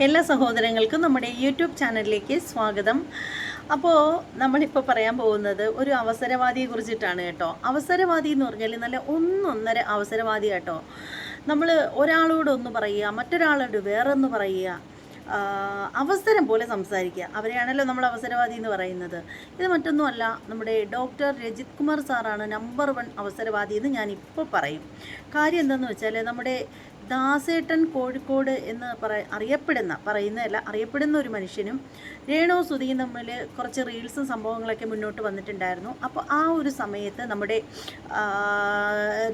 എല്ലാ സഹോദരങ്ങൾക്കും നമ്മുടെ യൂട്യൂബ് ചാനലിലേക്ക് സ്വാഗതം. അപ്പോൾ നമ്മളിപ്പോൾ പറയാൻ പോകുന്നത് ഒരു അവസരവാദിയെ കുറിച്ചിട്ടാണ് കേട്ടോ. അവസരവാദി എന്ന് പറഞ്ഞാൽ നല്ല ഒന്നൊന്നര അവസരവാദി കേട്ടോ. നമ്മൾ ഒരാളോട് ഒന്ന് പറയുക, മറ്റൊരാളോട് വേറൊന്ന് പറയുക, അവസരം പോലെ സംസാരിക്കുക. അവരെയാണല്ലോ നമ്മൾ അവസരവാദി എന്ന് പറയുന്നത്. ഇത് മറ്റൊന്നുമല്ല, നമ്മുടെ ഡോക്ടർ രജിത് കുമാർ സാറാണ് നമ്പർ 1 അവസരവാദി എന്ന് ഞാനിപ്പോൾ പറയും. കാര്യം എന്താണെന്ന് വെച്ചാൽ, നമ്മുടെ ദാസേട്ടൻ കോഴിക്കോട് എന്ന് അറിയപ്പെടുന്ന ഒരു മനുഷ്യനും രേണു സുധിയും തമ്മിൽ കുറച്ച് റീൽസും സംഭവങ്ങളൊക്കെ മുന്നോട്ട് വന്നിട്ടുണ്ടായിരുന്നു. അപ്പോൾ ആ ഒരു സമയത്ത് നമ്മുടെ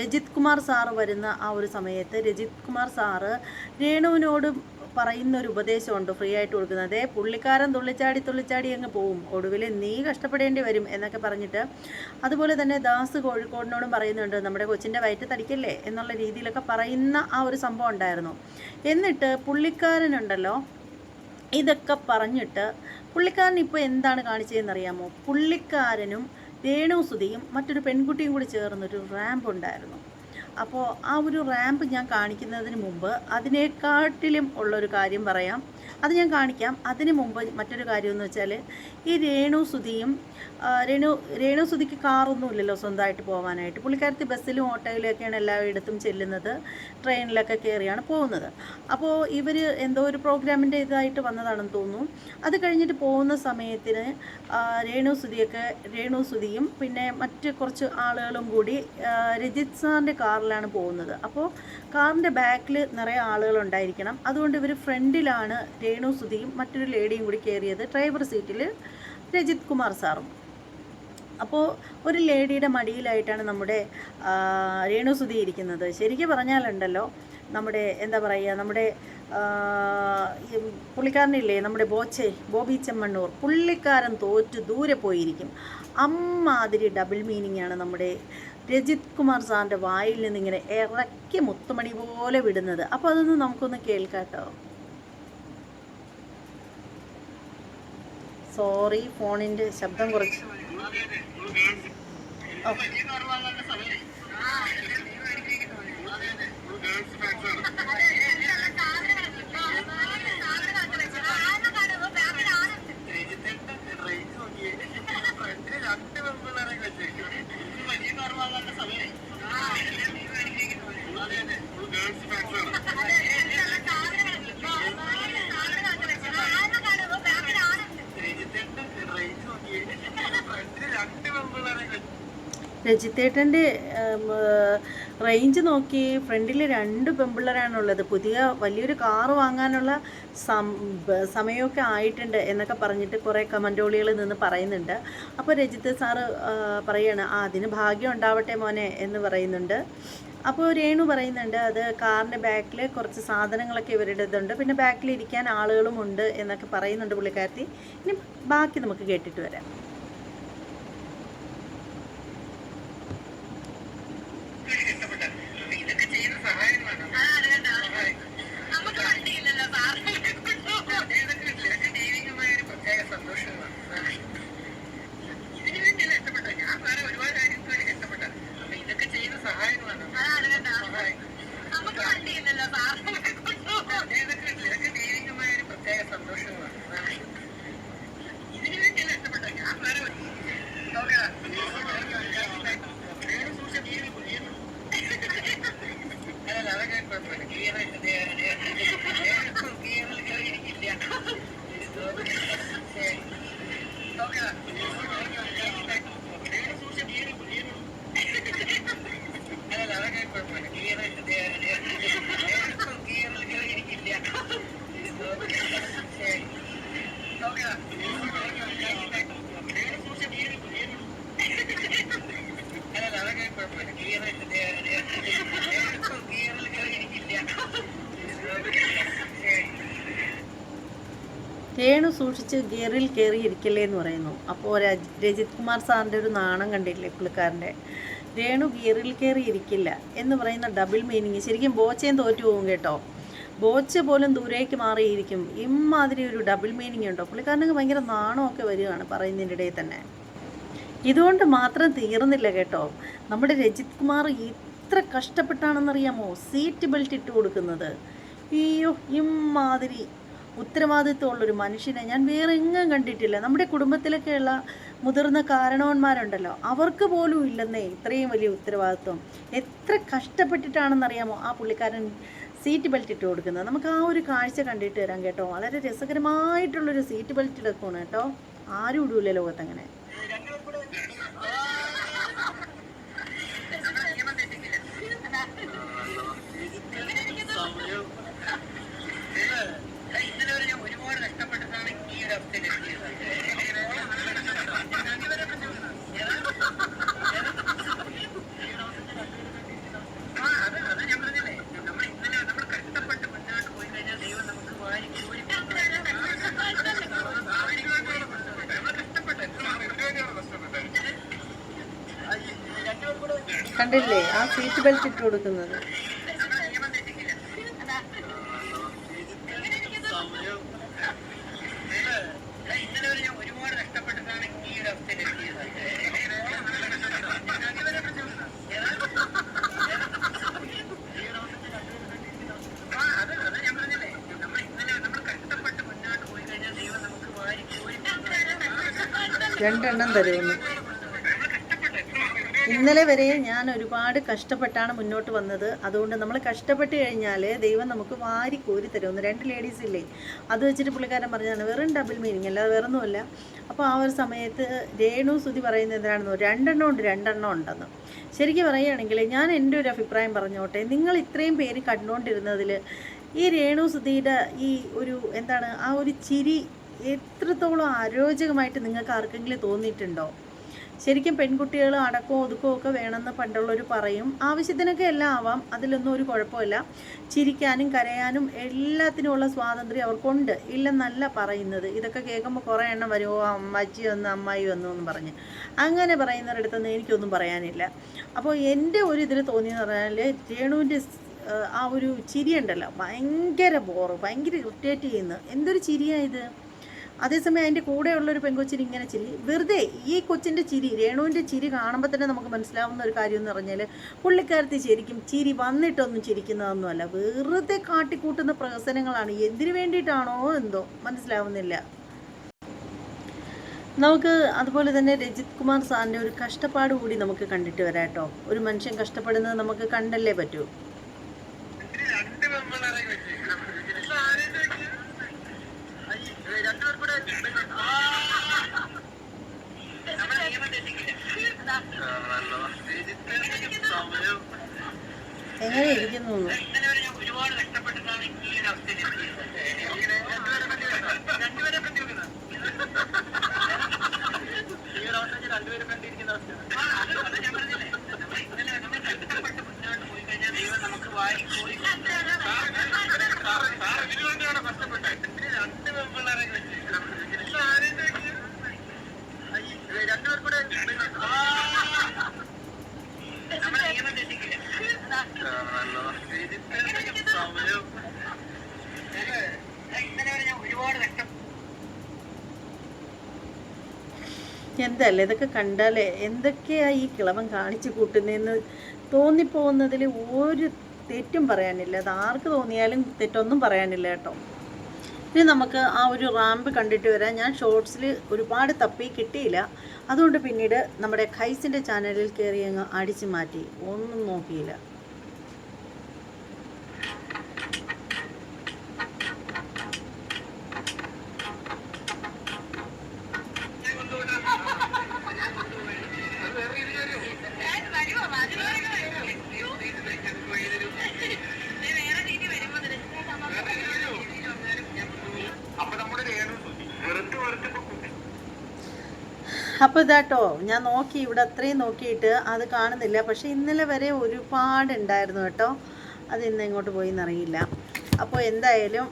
രജിത് കുമാർ സാറ് വരുന്ന ആ ഒരു സമയത്ത് രജിത് കുമാർ സാറ് രേണുവിനോട് പറയുന്ന ഒരു ഉപദേശമുണ്ട്, ഫ്രീ ആയിട്ട് കൊടുക്കുന്നത്. അതേ പുള്ളിക്കാരൻ തുള്ളിച്ചാടി അങ്ങ് പോവും, ഒടുവിൽ നീ കഷ്ടപ്പെടേണ്ടി വരും എന്നൊക്കെ പറഞ്ഞിട്ട്. അതുപോലെ തന്നെ ദാസ് കോഴിക്കോടിനോടും പറയുന്നുണ്ട്, നമ്മുടെ കൊച്ചിൻ്റെ വയറ്റ് തടിക്കല്ലേ എന്നുള്ള രീതിയിലൊക്കെ പറയുന്ന ആ ഒരു സംഭവം ഉണ്ടായിരുന്നു. എന്നിട്ട് പുള്ളിക്കാരനുണ്ടല്ലോ ഇതൊക്കെ പറഞ്ഞിട്ട് പുള്ളിക്കാരൻ ഇപ്പോൾ എന്താണ് കാണിച്ചതെന്നറിയാമോ? പുള്ളിക്കാരനും രേണു സുധിയും മറ്റൊരു പെൺകുട്ടിയും കൂടി ചേർന്നൊരു റാമ്പ് ഉണ്ടായിരുന്നു. അപ്പോൾ ആ ഒരു റാമ്പ് ഞാൻ കാണിക്കുന്നതിന് മുമ്പ് അതിനേക്കാട്ടിലും ഉള്ളൊരു കാര്യം പറയാം, അത് ഞാൻ കാണിക്കാം. അതിന് മുമ്പ് മറ്റൊരു കാര്യം എന്ന് വെച്ചാൽ, ഈ രേണു സുധിക്ക് കാറൊന്നുമില്ലല്ലോ സ്വന്തമായിട്ട് പോകാനായിട്ട്. പുള്ളിക്കാരത്തി ബസ്സിലും ഓട്ടോയിലും ഒക്കെയാണ് എല്ലായിടത്തും ചെല്ലുന്നത്, ട്രെയിനിലൊക്കെ കയറിയാണ് പോകുന്നത്. അപ്പോൾ ഇവർ എന്തോ ഒരു പ്രോഗ്രാമിൻ്റെ ഇതായിട്ട് വന്നതാണെന്ന് തോന്നുന്നു. അത് കഴിഞ്ഞിട്ട് പോകുന്ന സമയത്തിന് രേണു സുധിയും പിന്നെ മറ്റ് കുറച്ച് ആളുകളും കൂടി രജിത് സാറിൻ്റെ കാറിലാണ് പോകുന്നത്. അപ്പോൾ കാറിൻ്റെ ബാക്കിൽ നിറയെ ആളുകളുണ്ടായിരിക്കണം. അതുകൊണ്ട് ഇവർ ഫ്രണ്ടിലാണ് രേണു സുധിയും മറ്റൊരു ലേഡിയും കൂടി കയറിയത്, ഡ്രൈവർ സീറ്റിൽ രജിത് കുമാർ സാറും. അപ്പോൾ ഒരു ലേഡിയുടെ മടിയിലായിട്ടാണ് നമ്മുടെ രേണു സുധി ഇരിക്കുന്നത്. ശരിക്കും പറഞ്ഞാലുണ്ടല്ലോ, നമ്മുടെ എന്താ പറയുക, നമ്മുടെ പുള്ളിക്കാരനില്ലേ, നമ്മുടെ ബോബി ചെമ്മണ്ണൂർ, പുള്ളിക്കാരൻ തോറ്റ് ദൂരെ പോയിരിക്കും. അമ്മാതിരി ഡബിൾ മീനിങ് ആണ് നമ്മുടെ രജിത് കുമാർ സാറിൻ്റെ വായിൽ നിന്നിങ്ങനെ ഇറക്കി മുത്തുമണി പോലെ വിടുന്നത്. അപ്പോൾ അതൊന്ന് നമുക്കൊന്ന് കേൾക്കാട്ടോ. സോറി, ഫോണിൻ്റെ ശബ്ദം കുറച്ച്. രജിത്തേട്ടൻ്റെ റേഞ്ച് നോക്കി, ഫ്രണ്ടിൽ 2 പെൺപിള്ളേരാണുള്ളത്. പുതിയ വലിയൊരു കാറ് വാങ്ങാനുള്ള സമയമൊക്കെ ആയിട്ടുണ്ട് എന്നൊക്കെ പറഞ്ഞിട്ട് കുറേ കമൻറ്റോളികൾ നിന്ന് പറയുന്നുണ്ട്. അപ്പോൾ രജിത്ത് സാറ് പറയാണ്, അതിന് ഭാഗ്യം ഉണ്ടാവട്ടെ മോനെ എന്ന് പറയുന്നുണ്ട്. അപ്പോൾ രേണു പറയുന്നുണ്ട്, അത് കാറിൻ്റെ ബാക്കിൽ കുറച്ച് സാധനങ്ങളൊക്കെ ഇവരുടെ ഇതുണ്ട്, പിന്നെ ബാക്കിൽ ഇരിക്കാൻ ആളുകളും ഉണ്ട് എന്നൊക്കെ പറയുന്നുണ്ട് പുള്ളിക്കാരത്തി. ഇനി ബാക്കി നമുക്ക് കേട്ടിട്ട് വരാം. രേണു സൂക്ഷിച്ച് ഗിയറിൽ കയറി ഇരിക്കല്ലേ എന്ന് പറയുന്നു. അപ്പോൾ രജിത് കുമാർ സാറിൻ്റെ ഒരു നാണം കണ്ടില്ലേ പുള്ളിക്കാരൻ്റെ. രേണു ഗിയറിൽ കയറി ഇരിക്കില്ല എന്ന് പറയുന്ന ഡബിൾ മീനിങ് ശരിക്കും ബോച്ചയും തോറ്റു പോകും കേട്ടോ. ബോച്ച പോലും ദൂരേക്ക് മാറിയിരിക്കും. ഇമ്മാതിരി ഒരു ഡബിൾ മീനിങ് ഉണ്ടോ? പുള്ളിക്കാരനൊക്കെ ഭയങ്കര നാണമൊക്കെ വരികയാണ് പറയുന്നതിൻ്റെ ഇടയിൽ തന്നെ. ഇതുകൊണ്ട് മാത്രം തീർന്നില്ല കേട്ടോ. നമ്മുടെ രജിത് കുമാർ എത്ര കഷ്ടപ്പെട്ടാണെന്നറിയാമോ സീറ്റ് ബെൽറ്റ് ഇട്ട് കൊടുക്കുന്നത്. അയ്യോ, ഇമ്മാതിരി ഉത്തരവാദിത്വമുള്ളൊരു മനുഷ്യനെ ഞാൻ വേറെ എങ്ങും കണ്ടിട്ടില്ല. നമ്മുടെ കുടുംബത്തിലൊക്കെയുള്ള മുതിർന്ന കാരണവന്മാരുണ്ടല്ലോ, അവർക്ക് പോലും ഇല്ലെന്നേ ഇത്രയും വലിയ ഉത്തരവാദിത്വം. എത്ര കഷ്ടപ്പെട്ടിട്ടാണെന്നറിയാമോ ആ പുള്ളിക്കാരൻ സീറ്റ് ബെൽറ്റ് ഇട്ട് കൊടുക്കുന്നത്. നമുക്ക് ആ ഒരു കാഴ്ച കണ്ടിട്ട് തരാം കേട്ടോ. വളരെ രസകരമായിട്ടുള്ളൊരു സീറ്റ് ബെൽറ്റ് ഇടക്കാണ് കേട്ടോ. ആരും ഇടൂല ലോകത്തങ്ങനെ. കണ്ടില്ലേ ആ സീറ്റ് ബെൽറ്റ് ഇട്ട് കൊടുക്കുന്നത്. രണ്ടെണ്ണം തരുമെന്ന്. ഇന്നലെ വരെ ഞാൻ ഒരുപാട് കഷ്ടപ്പെട്ടാണ് മുന്നോട്ട് വന്നത്. അതുകൊണ്ട് നമ്മൾ കഷ്ടപ്പെട്ട് കഴിഞ്ഞാൽ ദൈവം നമുക്ക് വാരി കോരി തരുമെന്ന്. 2 ലേഡീസ് ഇല്ലേ, അത് വെച്ചിട്ട് പുള്ളിക്കാരൻ പറഞ്ഞതാണ്. വെറും ഡബിൾ മീനിങ് അല്ലാതെ വേറൊന്നുമല്ല. അപ്പോൾ ആ ഒരു സമയത്ത് രേണു സുധി പറയുന്നത് എന്താണെന്നോ, 2 ഉണ്ടെന്ന്. ശരിക്കും പറയുകയാണെങ്കിൽ ഞാൻ എൻ്റെ ഒരു അഭിപ്രായം പറഞ്ഞോട്ടെ, നിങ്ങൾ ഇത്രയും പേര് കണ്ടുകൊണ്ടിരുന്നതിൽ ഈ രേണു സുധിയുടെ ഈ ഒരു എന്താണ് ആ ഒരു ചിരി എത്രത്തോളം അരോചകമായിട്ട് നിങ്ങൾക്ക് ആർക്കെങ്കിലും തോന്നിയിട്ടുണ്ടോ? ശരിക്കും പെൺകുട്ടികൾ അടക്കവും ഒതുക്കവും ഒക്കെ വേണമെന്ന് പണ്ടുള്ളവർ പറയും. ആവശ്യത്തിനൊക്കെ എല്ലാം ആവാം, അതിലൊന്നും ഒരു കുഴപ്പമില്ല. ചിരിക്കാനും കരയാനും എല്ലാത്തിനുമുള്ള സ്വാതന്ത്ര്യം അവർക്കുണ്ട്, ഇല്ലെന്നല്ല പറയുന്നത്. ഇതൊക്കെ കേൾക്കുമ്പോൾ കുറേ എണ്ണം വരുമോ അമ്മച്ചി വന്നു അമ്മായി വന്നു എന്ന് പറഞ്ഞ് അങ്ങനെ പറയുന്നവരടുത്തൊന്നും എനിക്കൊന്നും പറയാനില്ല. അപ്പോൾ എൻ്റെ ഒരു ഇതിൽ തോന്നിയെന്ന് പറഞ്ഞാൽ രേണുവിൻ്റെ ആ ഒരു ചിരി ഉണ്ടല്ലോ, ഭയങ്കര ഭയങ്കര ഇറിറ്റേറ്റ് ചെയ്യുന്നു. എന്തൊരു ചിരിയാണ് ഇത്! അതേസമയം അതിൻ്റെ കൂടെയുള്ളൊരു പെൺകൊച്ചിന് ഇങ്ങനെ ചിരി, വെറുതെ ഈ കൊച്ചിൻ്റെ ചിരി, രേണുവിൻ്റെ ചിരി കാണുമ്പോൾ തന്നെ നമുക്ക് മനസ്സിലാവുന്ന ഒരു കാര്യം എന്ന് പറഞ്ഞാൽ പുള്ളിക്കാരത്തി ശരിക്കും ചിരി വന്നിട്ടൊന്നും ചിരിക്കുന്നതൊന്നുമല്ല, വെറുതെ കാട്ടിക്കൂട്ടുന്ന പ്രഹസനങ്ങളാണ്. എന്തിനു വേണ്ടിയിട്ടാണോ എന്തോ മനസ്സിലാവുന്നില്ല. നമുക്ക് അതുപോലെ തന്നെ രജിത് കുമാർ സാറിൻ്റെ ഒരു കഷ്ടപ്പാട് കൂടി നമുക്ക് കണ്ടിട്ട് വരാം കേട്ടോ. ഒരു മനുഷ്യൻ കഷ്ടപ്പെടുന്നത് നമുക്ക് കണ്ടല്ലേ പറ്റൂ. എങ്ങനെ ഇരിക്കുന്നു ഒരുപാട് കഷ്ടപ്പെട്ടിട്ടാണ് ഈ ഒരു അവസ്ഥയിൽ രണ്ടുപേരും കണ്ടിരിക്കുന്ന നമുക്ക് വാരി പോയി ഇതിനുവേണ്ടിയാണ് കഷ്ടപ്പെട്ടത്. രണ്ട് പെൺപിള്ളേരെ രണ്ടുപേർ കൂടെ നമ്മുടെ നിയമം തെറ്റിക്കില്ല. എന്തല്ലേ ഇതൊക്കെ കണ്ടാലേ, എന്തൊക്കെയാ ഈ കിളവൻ കാണിച്ചു കൂട്ടുന്നതെന്ന് തോന്നിപ്പോകുന്നതിൽ ഒരു തെറ്റും പറയാനില്ല. അത് ആർക്ക് തോന്നിയാലും തെറ്റൊന്നും പറയാനില്ല കേട്ടോ. ഇനി നമുക്ക് ആ ഒരു റാമ്പ് കണ്ടിട്ട് വരാം. ഞാൻ ഷോർട്സിൽ ഒരുപാട് തപ്പി കിട്ടിയില്ല, അതുകൊണ്ട് പിന്നീട് നമ്മുടെ ഖൈസിൻ്റെ ചാനലിൽ കയറി അങ്ങ് അടിച്ചു മാറ്റി, ഒന്നും നോക്കിയില്ല. അപ്പോൾ ഇതാട്ടോ ഞാൻ നോക്കി, ഇവിടെ അത്രയും നോക്കിയിട്ട് അത് കാണുന്നില്ല. പക്ഷേ ഇന്നലെ വരെ ഒരുപാടുണ്ടായിരുന്നു കേട്ടോ. അത് ഇന്ന് എങ്ങോട്ട് പോയി എന്നറിയില്ല. അപ്പോൾ എന്തായാലും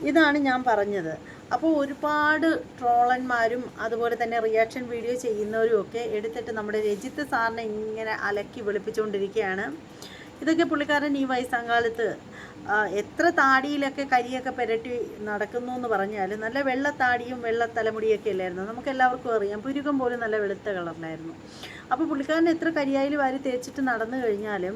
ഇതാണ് ഞാൻ പറഞ്ഞത്. അപ്പോൾ ഒരുപാട് ട്രോളന്മാരും അതുപോലെ തന്നെ റിയാക്ഷൻ വീഡിയോ ചെയ്യുന്നവരും ഒക്കെ എടുത്തിട്ട് നമ്മുടെ രജിത്ത് സാറിനെ ഇങ്ങനെ അലക്കി വെളുപ്പിച്ചുകൊണ്ടിരിക്കുകയാണ്. ഇതൊക്കെ പുള്ളിക്കാരൻ ഈ വയസ്സാങ്കാലത്ത് എത്ര താടിയിലൊക്കെ കരിയൊക്കെ പുരട്ടി നടക്കുന്നു എന്ന് പറഞ്ഞാൽ നല്ല വെള്ളത്താടിയും വെള്ളത്തലമുടിയൊക്കെ അല്ലായിരുന്നു, നമുക്ക് എല്ലാവർക്കും അറിയാം. പുരുകം പോലും നല്ല വെളുത്ത കളറിലായിരുന്നു. അപ്പോൾ പുള്ളിക്കാരൻ എത്ര കരിയായിൽ വാരി തേച്ചിട്ട് നടന്നു കഴിഞ്ഞാലും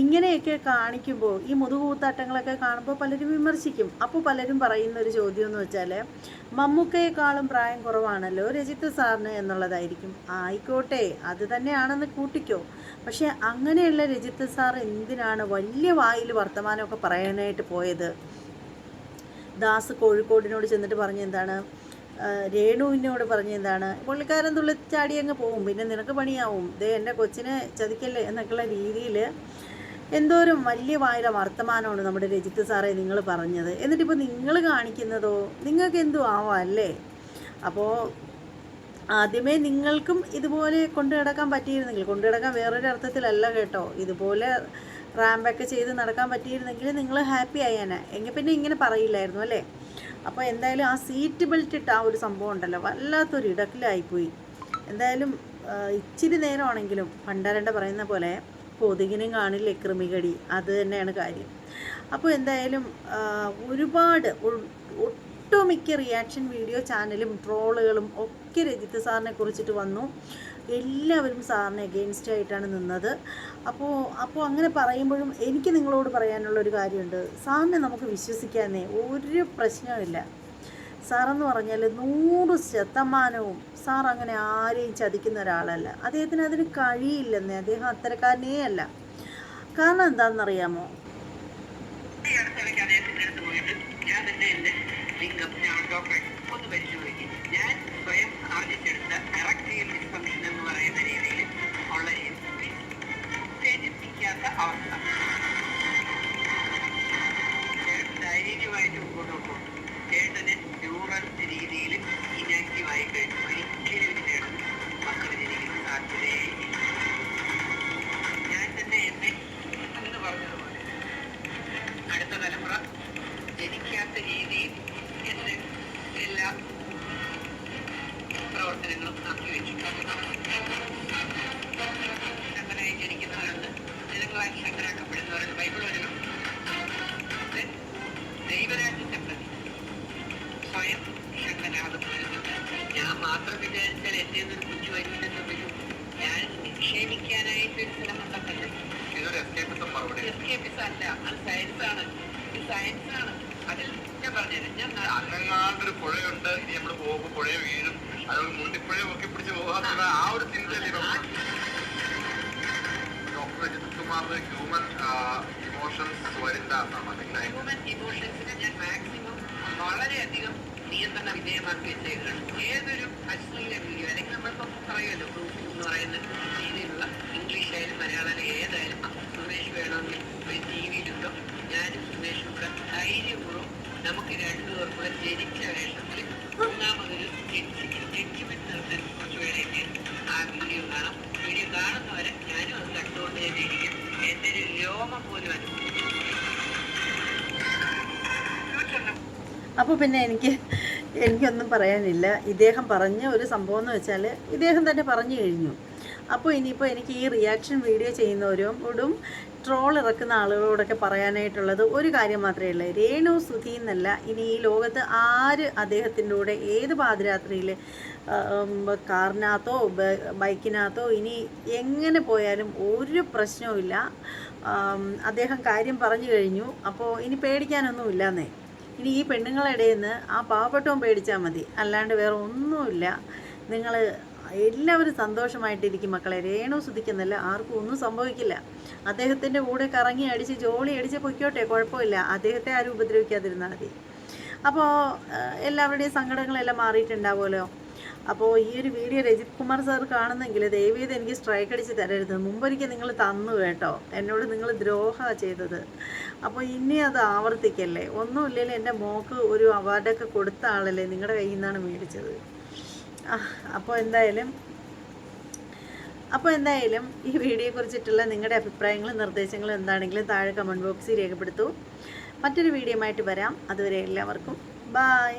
ഇങ്ങനെയൊക്കെ കാണിക്കുമ്പോൾ ഈ മുതുകൂത്താട്ടങ്ങളൊക്കെ കാണുമ്പോൾ പലരും വിമർശിക്കും. അപ്പോൾ പലരും പറയുന്നൊരു ചോദ്യം എന്ന് വെച്ചാൽ, മമ്മൂക്കയെക്കാളും പ്രായം കുറവാണല്ലോ രജിത്ത് സാറിന് എന്നുള്ളതായിരിക്കും. ആയിക്കോട്ടെ, അത് തന്നെയാണെന്ന് കൂട്ടിക്കോ. പക്ഷേ അങ്ങനെയുള്ള രജിത്ത് സാർ എന്തിനാണ് വലിയ വായിൽ വർത്തമാനമൊക്കെ പറയാനായിട്ട് പോയത്? ദാസ് കോഴിക്കോടിനോട് ചെന്നിട്ട് പറഞ്ഞെന്താണ്, രേണുവിനോട് പറഞ്ഞെന്താണ്, പുള്ളിക്കാരൻ തുള്ളിച്ചാടി അങ്ങ് പോവും, പിന്നെ നിനക്ക് പണിയാവും, എൻ്റെ കൊച്ചിനെ ചതിക്കല്ലേ എന്നൊക്കെയുള്ള രീതിയിൽ എന്തോരം വലിയ വായില വർത്തമാനമാണ് നമ്മുടെ രജിത്ത് സാറേ നിങ്ങൾ പറഞ്ഞത്. എന്നിട്ടിപ്പോൾ നിങ്ങൾ കാണിക്കുന്നതോ നിങ്ങൾക്ക് എന്തോ ആവാം അല്ലേ? അപ്പോൾ ആദ്യമേ നിങ്ങൾക്കും ഇതുപോലെ കൊണ്ടു കിടക്കാൻ പറ്റിയിരുന്നെങ്കിൽ, കൊണ്ടു കിടക്കാൻ വേറൊരു അർത്ഥത്തിലല്ല കേട്ടോ, ഇതുപോലെ റാമ്പൊക്കെ ചെയ്ത് നടക്കാൻ പറ്റിയിരുന്നെങ്കിൽ നിങ്ങൾ ഹാപ്പി ആയേനെ, എങ്കിൽ പിന്നെ ഇങ്ങനെ പറയില്ലായിരുന്നു അല്ലേ? അപ്പോൾ എന്തായാലും ആ സീറ്റ് ബെൽറ്റ് ഇട്ട ആ ഒരു സംഭവം ഉണ്ടല്ലോ, വല്ലാത്തൊരു ഇടക്കിലായിപ്പോയി. എന്തായാലും ഇച്ചിരി നേരമാണെങ്കിലും പണ്ടാരണ്ട പറയുന്ന പോലെ കൊതുകിനും കാണില്ലേ കൃമികടി, അത് തന്നെയാണ് കാര്യം. അപ്പോൾ എന്തായാലും ഒരുപാട് ഒട്ടുമിക്ക റിയാക്ഷൻ വീഡിയോ ചാനലും ട്രോളുകളും ഒക്കെ രജിത്ത് സാറിനെ കുറിച്ചിട്ട് വന്നു. എല്ലാവരും സാറിന് എഗെയിൻസ്റ്റ് ആയിട്ടാണ് നിന്നത്. അപ്പോൾ അങ്ങനെ പറയുമ്പോഴും എനിക്ക് നിങ്ങളോട് പറയാനുള്ളൊരു കാര്യമുണ്ട്, സാറിനെ നമുക്ക് വിശ്വസിക്കാനേ ഒരു പ്രശ്നമില്ല. സാറെന്ന് പറഞ്ഞാൽ 100% സാർ അങ്ങനെ ആരെയും ചതിക്കുന്ന ഒരാളല്ല. അദ്ദേഹത്തിന് അതിന് കഴിയില്ലെന്നേ, അദ്ദേഹം അത്തരക്കാരനേ അല്ല. കാരണം എന്താണെന്നറിയാമോ? ധൈര്യമായിട്ട് മുമ്പോട്ട് പോകും. ചേട്ടന് ന്യൂറൽ രീതിയിൽ ഇനാക്റ്റീവായി കഴിഞ്ഞു ഒരിക്കലും ചേട്ടൻ മക്കൾ ജനിക്കുന്ന സാധ്യതയായിരിക്കും. ഞാൻ തന്നെ എന്നെ എന്ന് പറഞ്ഞതുപോലെ അടുത്ത തലമുറ ജനിക്കാത്ത രീതിയിൽ എൻ്റെ എല്ലാ പ്രവർത്തനങ്ങളും ആക്കി വെച്ചു. ശങ്കരായി ജനിക്കുന്നവരുണ്ട്, ജനങ്ങളായി ശങ്കരാക്കപ്പെടുന്നവരുണ്ട്. ബൈബിൾ വചനം ദൈവരാജ്യത്തെ പ്രതി സ്വയം ശങ്കനാകപ്പെടുന്നുണ്ട്. ഞാൻ മാത്രം വിചാരിച്ചാൽ എൻ്റെ ഒന്നും കുഞ്ഞു വരില്ലെന്ന് വരും. ഞാൻ നിക്ഷേപിക്കാനായിട്ട് ഒരു സ്ഥലം കണ്ടെത്തല്ലേ. ഇതൊരു എസ്കേപ്പിസം അല്ല, അത് സയൻസാണ്. ഇത് സയൻസാണ്. അതിൽ ഞാൻ പറഞ്ഞുതരാം. ഞാൻ അങ്ങാണ്ടൊരു പുഴയുണ്ട്, ഇനി നമ്മൾ പോകുമ്പോൾ പുഴ വീഴും, അതുകൊണ്ട് മുണ്ടിപ്പുഴ ഒക്കെ പിടിച്ച് പോകാന്നുള്ള ആ ഒരു ചിന്തയല്ലേ ഡോക്ടർ രജിത് കുമാറിന്റെ ഹ്യൂമൻ ഇമോഷൻസ് വരില്ല എന്നാണ്. ഹ്യൂമൻ ഇമോഷൻസിനെ ഞാൻ മാക്സിമം വളരെയധികം നിയന്ത്രണ വിധേയമാക്കി വെച്ചേക്കാണ്. ഏതൊരു അശ്ലീല വീഡിയോ അല്ലെങ്കിൽ നമ്മളിപ്പോൾ പറയുമല്ലോ പ്രൂഫ് എന്ന് പറയുന്ന രീതിയിലുള്ള ഇംഗ്ലീഷ് ആയാലും മലയാളം ഏതായാലും സുമേഷ് വേണമെങ്കിൽ ഒരു ടി വിയിലുണ്ടോ, ഞാനും സുമേഷും കൂടെ ധൈര്യപൂർവ്വം നമുക്ക് രണ്ടുപേർക്കൂടെ ജനിച്ച വേഷത്തിൽ മൂന്നാമതൊരു ജഡ്ജ്മെന്റ് നടത്താൻ കുറച്ച് പേരെയൊക്കെ ആ വീഡിയോ കാണാം. വീഡിയോ കാണുന്നവരെ ഞാനും അത് കണ്ടുകൊണ്ട് തന്നെ ഇരിക്കും. എൻ്റെ ഒരു രോമം പോലും അനുഭവിക്കും. അപ്പോൾ പിന്നെ എനിക്കൊന്നും പറയാനില്ല. ഇദ്ദേഹം പറഞ്ഞ ഒരു സംഭവം എന്ന് വെച്ചാൽ ഇദ്ദേഹം തന്നെ പറഞ്ഞു കഴിഞ്ഞു. അപ്പോൾ ഇനിയിപ്പോൾ എനിക്ക് ഈ റിയാക്ഷൻ വീഡിയോ ചെയ്യുന്നവരോടും ട്രോൾ ഇറക്കുന്ന ആളുകളോടൊക്കെ പറയാനായിട്ടുള്ളത് ഒരു കാര്യം മാത്രമേ ഉള്ളൂ. രേണു സുധി എന്നല്ല, ഇനി ഈ ലോകത്ത് ആര് അദ്ദേഹത്തിൻ്റെ കൂടെ ഏത് പാതിരാത്രിയിൽ കാറിനകത്തോ ബൈക്കിനകത്തോ ഇനി എങ്ങനെ പോയാലും ഒരു പ്രശ്നവുമില്ല. അദ്ദേഹം കാര്യം പറഞ്ഞു കഴിഞ്ഞു. അപ്പോൾ ഇനി പേടിക്കാനൊന്നുമില്ലെന്നേ. ഇനി ഈ പെണ്ണുങ്ങളുടെ നിന്ന് ആ പാവപ്പെട്ടവൻ പേടിച്ചാൽ മതി, അല്ലാണ്ട് വേറെ ഒന്നുമില്ല. നിങ്ങൾ എല്ലാവരും സന്തോഷമായിട്ടിരിക്കും മക്കളെ. രേണു സുധിക്കുന്നല്ല, ആർക്കും ഒന്നും സംഭവിക്കില്ല. അദ്ദേഹത്തിൻ്റെ കൂടെ കറങ്ങി അടിച്ച് ജോളി അടിച്ച് പൊയ്ക്കോട്ടെ, കുഴപ്പമില്ല. അദ്ദേഹത്തെ ആരും ഉപദ്രവിക്കാതിരുന്നാൽ മതി. അപ്പോൾ എല്ലാവരുടെയും സങ്കടങ്ങളെല്ലാം മാറിയിട്ടുണ്ടാവുമല്ലോ. അപ്പോൾ ഈ ഒരു വീഡിയോ രജിത് കുമാർ സാർ കാണുന്നെങ്കിൽ ദയവേത് എനിക്ക് സ്ട്രൈക്ക് അടിച്ച് തരരുത്. മുമ്പൊരിക്കൽ നിങ്ങൾ തന്നു കേട്ടോ, എന്നോട് നിങ്ങൾ ദ്രോഹമാണ് ചെയ്തത്. അപ്പോൾ ഇനി അത് ആവർത്തിക്കല്ലേ. ഒന്നുമില്ലെങ്കിൽ എൻ്റെ മോക്ക് ഒരു അവാർഡൊക്കെ കൊടുത്ത ആളല്ലേ നിങ്ങളുടെ കയ്യിൽ നിന്നാണ് മേടിച്ചത്. അപ്പോൾ എന്തായാലും ഈ വീഡിയോയെക്കുറിച്ചിട്ടുള്ള നിങ്ങളുടെ അഭിപ്രായങ്ങളും നിർദ്ദേശങ്ങളും എന്താണെങ്കിലും താഴെ കമൻറ്റ് ബോക്സിൽ രേഖപ്പെടുത്തൂ. മറ്റൊരു വീഡിയോ ആയിട്ട് വരാം. അതുവരെ എല്ലാവർക്കും ബായ്.